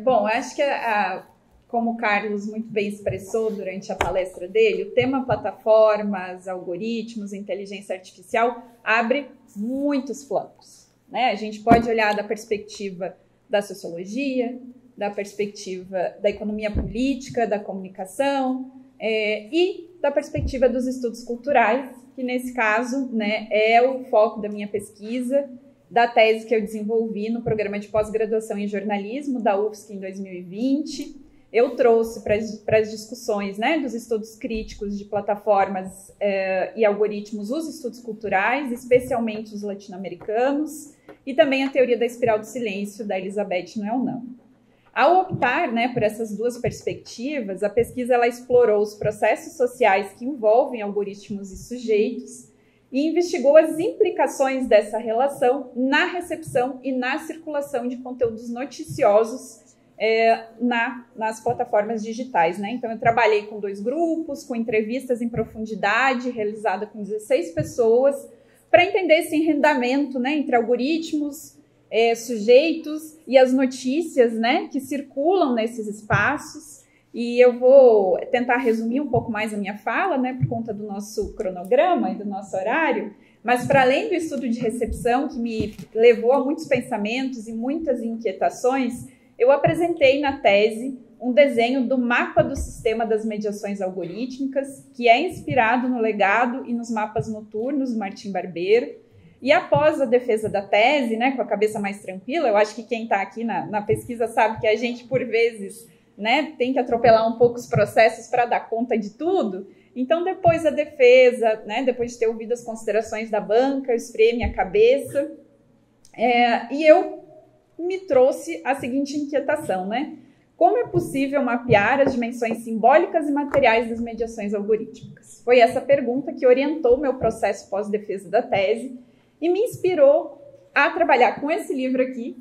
Bom, acho que como o Carlos muito bem expressou durante a palestra dele, o tema plataformas, algoritmos, inteligência artificial abre muitos flancos, né? A gente pode olhar da perspectiva da sociologia, da perspectiva da economia política, da comunicação e da perspectiva dos estudos culturais, que nesse caso, né, é o foco da minha pesquisa, da tese que eu desenvolvi no programa de pós-graduação em jornalismo da UFSC em 2020. Eu trouxe para as discussões, né, dos estudos críticos de plataformas e algoritmos os estudos culturais, especialmente os latino-americanos, e também a teoria da espiral do silêncio da Elizabeth Noel. Ao optar, né, por essas duas perspectivas, a pesquisa ela explorou os processos sociais que envolvem algoritmos e sujeitos e investigou as implicações dessa relação na recepção e na circulação de conteúdos noticiosos nas plataformas digitais, né? Então, eu trabalhei com 2 grupos, com entrevistas em profundidade, realizada com 16 pessoas, para entender esse enredamento, né, entre algoritmos, sujeitos e as notícias, né, que circulam nesses espaços. E eu vou tentar resumir um pouco mais a minha fala, né, por conta do nosso cronograma e do nosso horário, mas para além do estudo de recepção, que me levou a muitos pensamentos e muitas inquietações, eu apresentei na tese um desenho do mapa do sistema das mediações algorítmicas, que é inspirado no legado e nos mapas noturnos do Martim Barbeiro. E após a defesa da tese, né, com a cabeça mais tranquila, eu acho que quem está aqui na pesquisa sabe que a gente, por vezes, né, tem que atropelar um pouco os processos para dar conta de tudo. Então, depois da defesa, né, depois de ter ouvido as considerações da banca, eu esfriei minha cabeça e eu me trouxe a seguinte inquietação, né? Como é possível mapear as dimensões simbólicas e materiais das mediações algorítmicas? Foi essa pergunta que orientou meu processo pós-defesa da tese e me inspirou a trabalhar com esse livro aqui.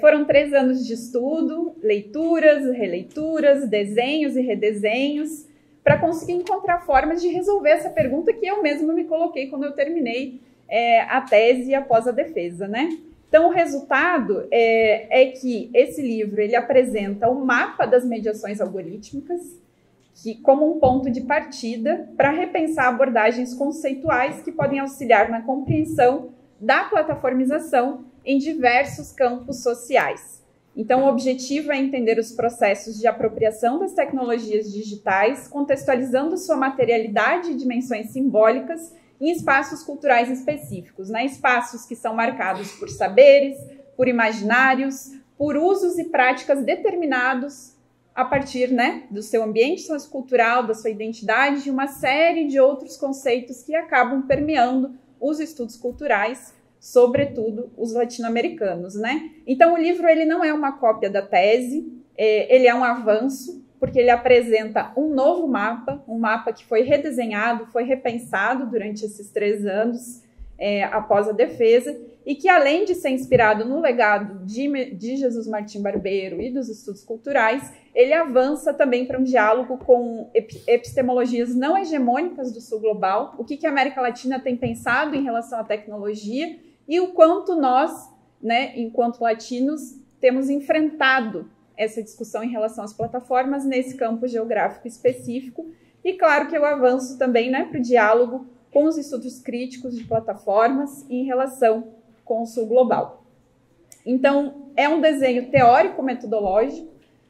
Foram 3 anos de estudo, leituras, releituras, desenhos e redesenhos, para conseguir encontrar formas de resolver essa pergunta que eu mesma me coloquei quando eu terminei a tese após a defesa, né? Então, o resultado é que esse livro ele apresenta o mapa das mediações algorítmicas como um ponto de partida para repensar abordagens conceituais que podem auxiliar na compreensão da plataformização em diversos campos sociais. Então, o objetivo é entender os processos de apropriação das tecnologias digitais, contextualizando sua materialidade e dimensões simbólicas em espaços culturais específicos, né? Espaços que são marcados por saberes, por imaginários, por usos e práticas determinados a partir, né, do seu ambiente sociocultural, da sua identidade e uma série de outros conceitos que acabam permeando os estudos culturais, sobretudo os latino-americanos, né? Então, o livro ele não é uma cópia da tese, ele é um avanço, porque ele apresenta um novo mapa, um mapa que foi redesenhado, foi repensado durante esses 3 anos após a defesa, e que além de ser inspirado no legado de Jesus Martim Barbeiro e dos estudos culturais, ele avança também para um diálogo com epistemologias não hegemônicas do sul global, o que a América Latina tem pensado em relação à tecnologia e o quanto nós, né, enquanto latinos, temos enfrentado essa discussão em relação às plataformas nesse campo geográfico específico. E claro que eu avanço também, né, para o diálogo com os estudos críticos de plataformas em relação com o sul global. Então, é um desenho teórico-metodológico.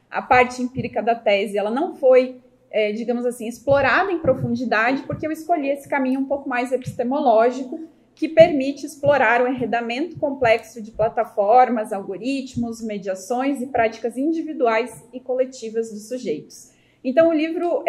A parte empírica da tese ela não foi, digamos assim, explorada em profundidade, porque eu escolhi esse caminho um pouco mais epistemológico, que permite explorar o enredamento complexo de plataformas, algoritmos, mediações e práticas individuais e coletivas dos sujeitos. Então, o livro,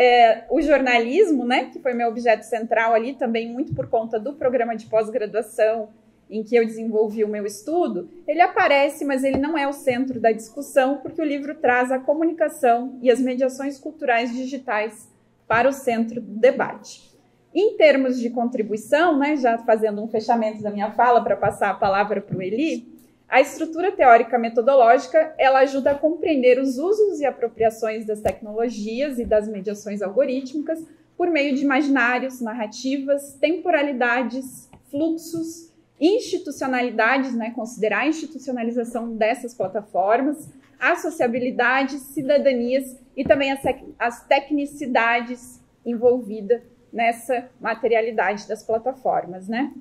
o jornalismo, né, que foi meu objeto central ali, também muito por conta do programa de pós-graduação em que eu desenvolvi o meu estudo, ele aparece, mas ele não é o centro da discussão, porque o livro traz a comunicação e as mediações culturais digitais para o centro do debate. Em termos de contribuição, né, já fazendo um fechamento da minha fala para passar a palavra para o Eli, a estrutura teórica metodológica ela ajuda a compreender os usos e apropriações das tecnologias e das mediações algorítmicas por meio de imaginários, narrativas, temporalidades, fluxos institucionalidades, né, considerar a institucionalização dessas plataformas, a sociabilidade, cidadanias e também as tecnicidades envolvidas nessa materialidade das plataformas, né?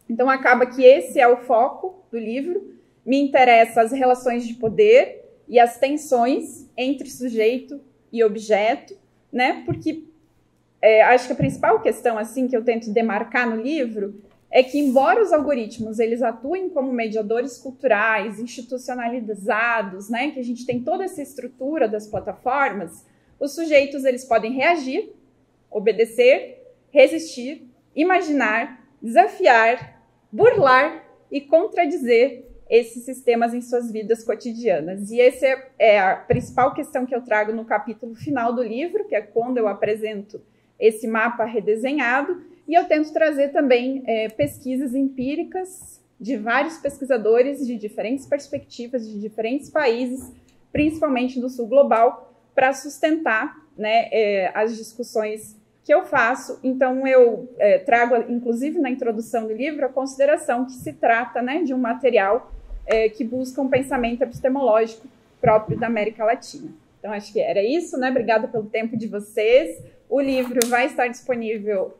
Então, acaba que esse é o foco do livro. Me interessa as relações de poder e as tensões entre sujeito e objeto, né? Porque acho que a principal questão assim que eu tento demarcar no livro é que, embora os algoritmos eles atuem como mediadores culturais, institucionalizados, né? Que a gente tem toda essa estrutura das plataformas, os sujeitos eles podem reagir, obedecer, resistir, imaginar, desafiar, burlar e contradizer esses sistemas em suas vidas cotidianas. E essa é a principal questão que eu trago no capítulo final do livro, que é quando eu apresento esse mapa redesenhado, e eu tento trazer também pesquisas empíricas de vários pesquisadores de diferentes perspectivas, de diferentes países, principalmente do sul global, para sustentar, né, as discussões que eu faço. Então, eu trago, inclusive na introdução do livro, a consideração que se trata, né, de um material que busca um pensamento epistemológico próprio da América Latina. Então, acho que era isso, né? Obrigada pelo tempo de vocês. O livro vai estar disponível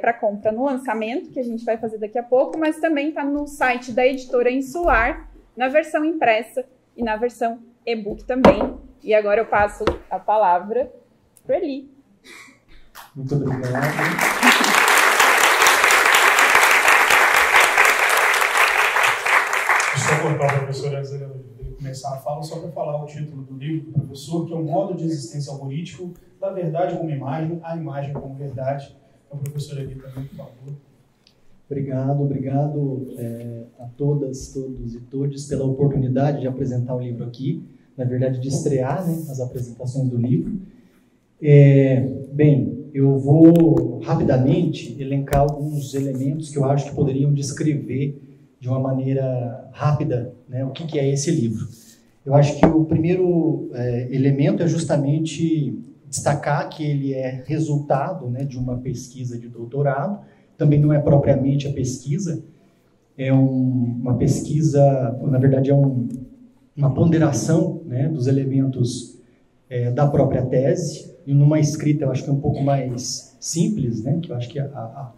para compra no lançamento, que a gente vai fazer daqui a pouco, mas também está no site da editora Insular, na versão impressa e na versão e-book também. E agora eu passo a palavra para Eli. Muito obrigado. Deixa eu cortar o professor antes de começar a fala, só para falar o título do livro do professor, que é o Modo de Existência Algorítmico da Verdade como Imagem, a Imagem como Verdade. Então, professor Eli, também, por favor. Obrigado a todas, todos e todes pela oportunidade de apresentar o livro aqui, na verdade de estrear, né, as apresentações do livro. Bem, eu vou rapidamente elencar alguns elementos que eu acho que poderiam descrever de uma maneira rápida, né, o que é esse livro. Eu acho que o primeiro elemento é justamente destacar que ele é resultado, né, de uma pesquisa de doutorado. Também não é propriamente a pesquisa, é uma pesquisa, na verdade é uma ponderação, né, dos elementos da própria tese, e numa escrita eu acho que é um pouco mais simples, né, que eu acho que a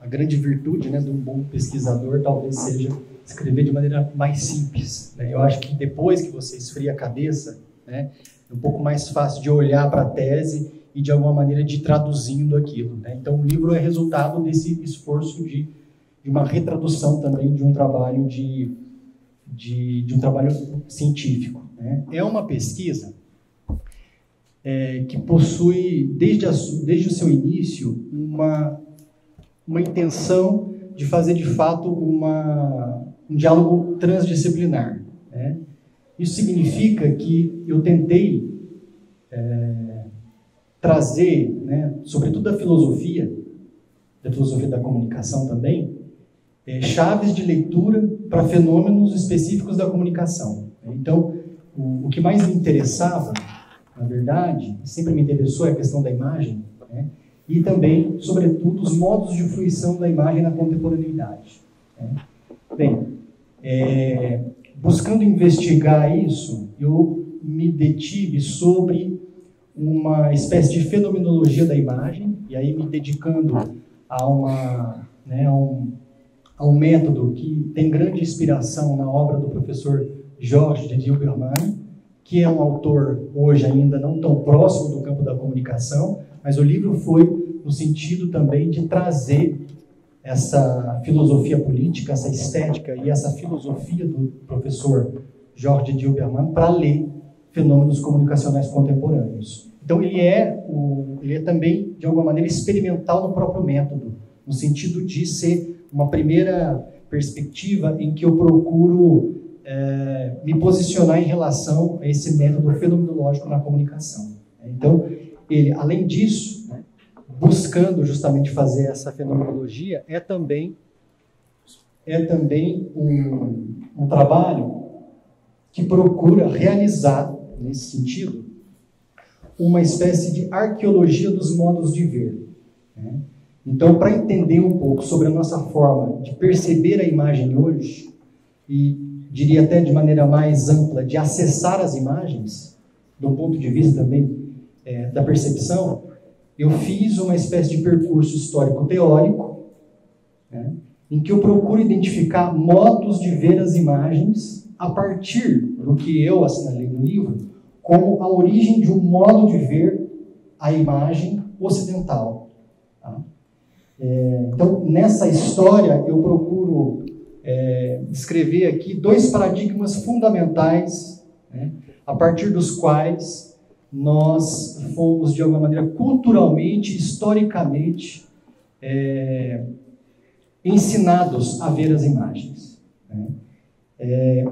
grande virtude, né, de um bom pesquisador talvez seja escrever de maneira mais simples, né. Eu acho que depois que você esfria a cabeça, né, é um pouco mais fácil de olhar para a tese e de alguma maneira de ir traduzindo aquilo, né. Então o livro é resultado desse esforço de uma retradução também de um trabalho de um trabalho científico, né. É uma pesquisa que possui, desde o seu início, uma intenção de fazer, de fato, um diálogo transdisciplinar, né? Isso significa que eu tentei trazer, né, sobretudo da filosofia da comunicação também, chaves de leitura para fenômenos específicos da comunicação. Então, o que mais me interessava, na verdade, sempre me interessou é a questão da imagem, né? E também, sobretudo, os modos de fruição da imagem na contemporaneidade, né? Bem, buscando investigar isso, eu me detive sobre uma espécie de fenomenologia da imagem, e aí me dedicando a um método que tem grande inspiração na obra do professor Georges de Dilberman, que é um autor hoje ainda não tão próximo do campo da comunicação, mas o livro foi no sentido também de trazer essa filosofia política, essa estética e essa filosofia do professor Georges de Dilberman para ler fenômenos comunicacionais contemporâneos. Então ele é também, de alguma maneira, experimental no próprio método, no sentido de ser uma primeira perspectiva em que eu procuro me posicionar em relação a esse método fenomenológico na comunicação. Então, ele, além disso, né, buscando justamente fazer essa fenomenologia, é também um trabalho que procura realizar, nesse sentido, uma espécie de arqueologia dos modos de ver, né? Então, para entender um pouco sobre a nossa forma de perceber a imagem hoje, e diria até de maneira mais ampla, de acessar as imagens, do ponto de vista também da percepção, eu fiz uma espécie de percurso histórico-teórico, né, em que eu procuro identificar modos de ver as imagens a partir do que eu assinalei no livro como a origem de um modo de ver a imagem ocidental. Tá? Então, nessa história, eu procuro descrever aqui 2 paradigmas fundamentais, né, a partir dos quais nós fomos, de alguma maneira, culturalmente, historicamente, ensinados a ver as imagens. Né?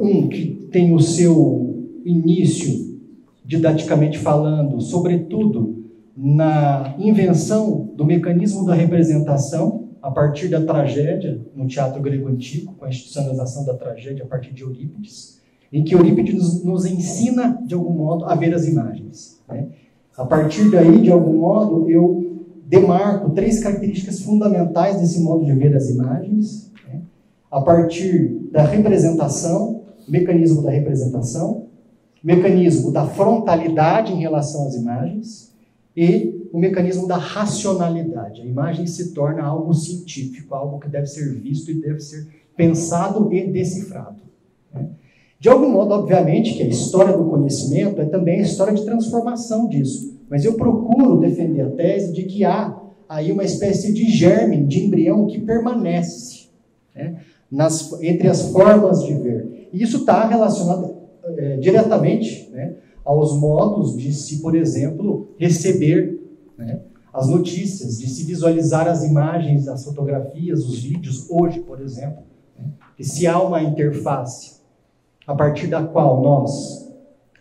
Um que tem o seu início, didaticamente falando, sobretudo na invenção do mecanismo da representação, a partir da tragédia, no teatro grego antigo, com a institucionalização da tragédia a partir de Eurípides, em que Eurípides nos ensina, de algum modo, a ver as imagens. Né? A partir daí, de algum modo, eu demarco 3 características fundamentais desse modo de ver as imagens, né? A partir da representação, mecanismo da representação, mecanismo da frontalidade em relação às imagens e o mecanismo da racionalidade. A imagem se torna algo científico, algo que deve ser visto e deve ser pensado e decifrado. Né? De algum modo, obviamente, que a história do conhecimento é também a história de transformação disso. Mas eu procuro defender a tese de que há aí uma espécie de germe, de embrião que permanece, né, entre as formas de ver. E isso está relacionado diretamente, né, aos modos de se, por exemplo, receber, né, as notícias, de se visualizar as imagens, as fotografias, os vídeos, hoje, por exemplo. Né, que se há uma interface a partir da qual nós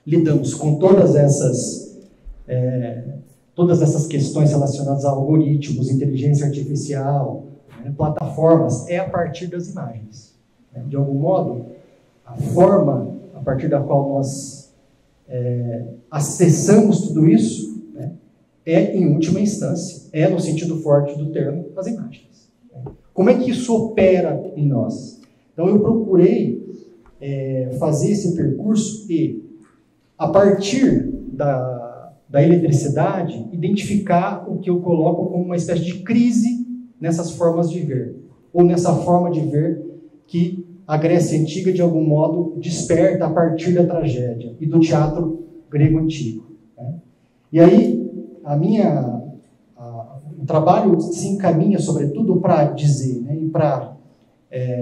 lidamos com todas essas questões relacionadas a algoritmos, inteligência artificial, né, plataformas, é a partir das imagens. Né? De algum modo, a forma a partir da qual nós acessamos tudo isso, né, em última instância, no sentido forte do termo, as imagens. Né? Como é que isso opera em nós? Então, eu procurei fazer esse percurso e, a partir da eletricidade, identificar o que eu coloco como uma espécie de crise nessas formas de ver, ou nessa forma de ver que a Grécia Antiga, de algum modo, desperta a partir da tragédia e do teatro grego antigo. Né? E aí, o trabalho se encaminha, sobretudo, para dizer, né, e para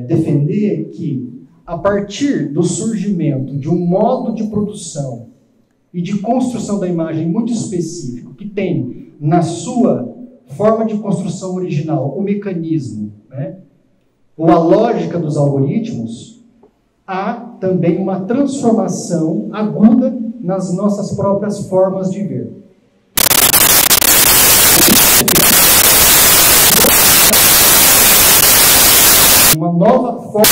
defender que, a partir do surgimento de um modo de produção e de construção da imagem muito específico, que tem na sua forma de construção original o mecanismo, né, ou a lógica dos algoritmos, há também uma transformação aguda nas nossas próprias formas de ver. Uma nova forma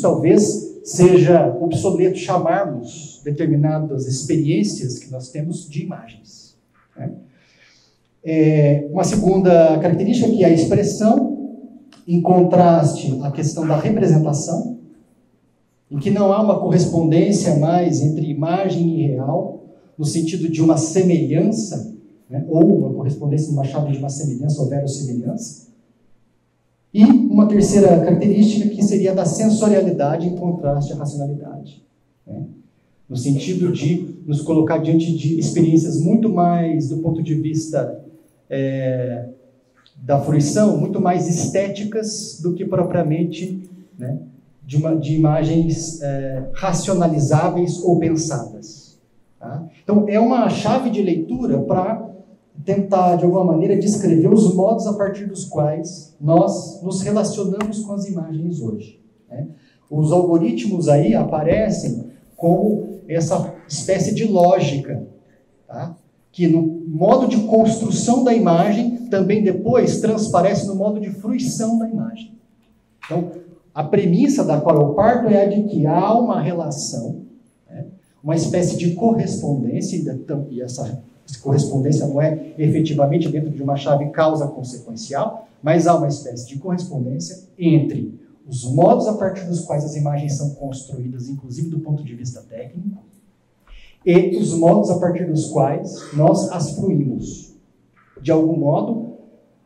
talvez seja obsoleto chamarmos determinadas experiências que nós temos de imagens. Né? Uma segunda característica que é a expressão, em contraste à questão da representação, em que não há uma correspondência mais entre imagem e real, no sentido de uma semelhança, né? Ou uma correspondência numa chave de uma semelhança ou verossemelhança. E uma terceira característica que seria da sensorialidade em contraste à racionalidade. Né? No sentido de nos colocar diante de experiências muito mais, do ponto de vista da fruição, muito mais estéticas do que propriamente, né, de imagens racionalizáveis ou pensadas. Tá? Então, é uma chave de leitura para tentar, de alguma maneira, descrever os modos a partir dos quais nós nos relacionamos com as imagens hoje. Né? Os algoritmos aí aparecem como essa espécie de lógica, tá? Que no modo de construção da imagem também depois transparece no modo de fruição da imagem. Então, a premissa da qual eu parto é a de que há uma relação, né? Uma espécie de correspondência, e essa correspondência não é efetivamente dentro de uma chave causa-consequencial, mas há uma espécie de correspondência entre os modos a partir dos quais as imagens são construídas, inclusive do ponto de vista técnico, e os modos a partir dos quais nós as fruímos. De algum modo,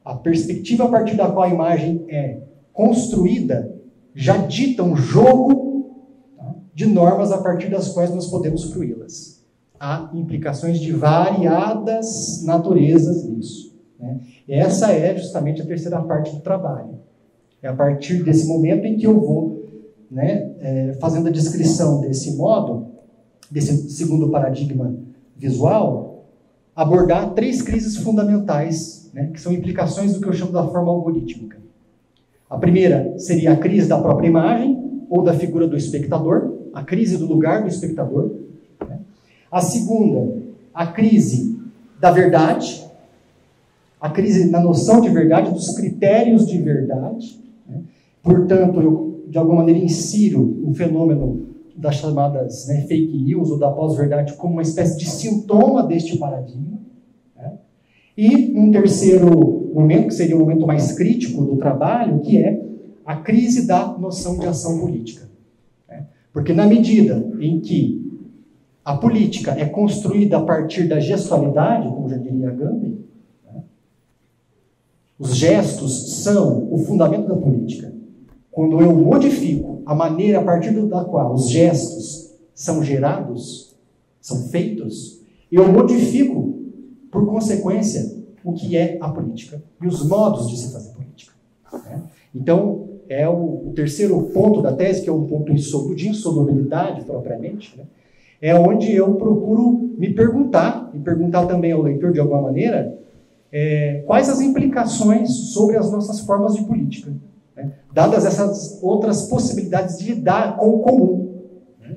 a perspectiva a partir da qual a imagem é construída já dita um jogo, tá, de normas a partir das quais nós podemos fruí-las. Há implicações de variadas naturezas nisso. Né? Essa é justamente a terceira parte do trabalho. É a partir desse momento em que eu vou, né, fazendo a descrição desse modo, desse segundo paradigma visual, abordar 3 crises fundamentais, né, que são implicações do que eu chamo da forma algorítmica. A primeira seria a crise da própria imagem, ou da figura do espectador, a crise do lugar do espectador. Né? A segunda, a crise da verdade, a crise da noção de verdade, dos critérios de verdade. Né? Portanto, eu, de alguma maneira, insiro o fenômeno das chamadas, né, fake news ou da pós-verdade como uma espécie de sintoma deste paradigma. Né? E um terceiro momento, que seria o momento mais crítico do trabalho, que é a crise da noção de ação política. Né? Porque na medida em que a política é construída a partir da gestualidade, como já diria Gandhi, né? Os gestos são o fundamento da política. Quando eu modifico a maneira a partir da qual os gestos são gerados, são feitos, eu modifico, por consequência, o que é a política e os modos de se fazer política. Né? Então, é o terceiro ponto da tese, que é um ponto de insolubilidade, propriamente, né? É onde eu procuro me perguntar, e perguntar também ao leitor, de alguma maneira, quais as implicações sobre as nossas formas de política. Né? Dadas essas outras possibilidades de lidar com o comum. Né?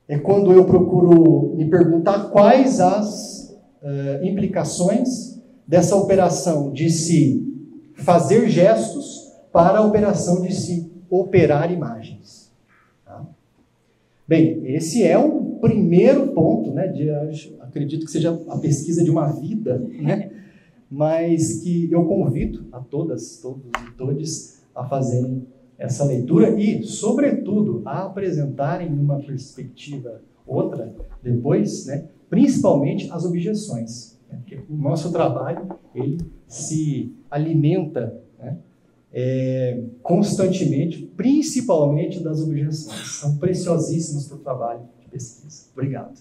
É quando eu procuro me perguntar quais as implicações dessa operação de se fazer gestos para a operação de se operar imagens. Tá? Bem, esse é o primeiro ponto, né, acredito que seja a pesquisa de uma vida, né? Mas que eu convido a todas, todos e todes a fazerem essa leitura e, sobretudo, a apresentarem uma perspectiva outra depois, né, principalmente as objeções. Né, porque o nosso trabalho, ele se alimenta, né, constantemente, principalmente das objeções. São preciosíssimas para o trabalho de pesquisa. Obrigado.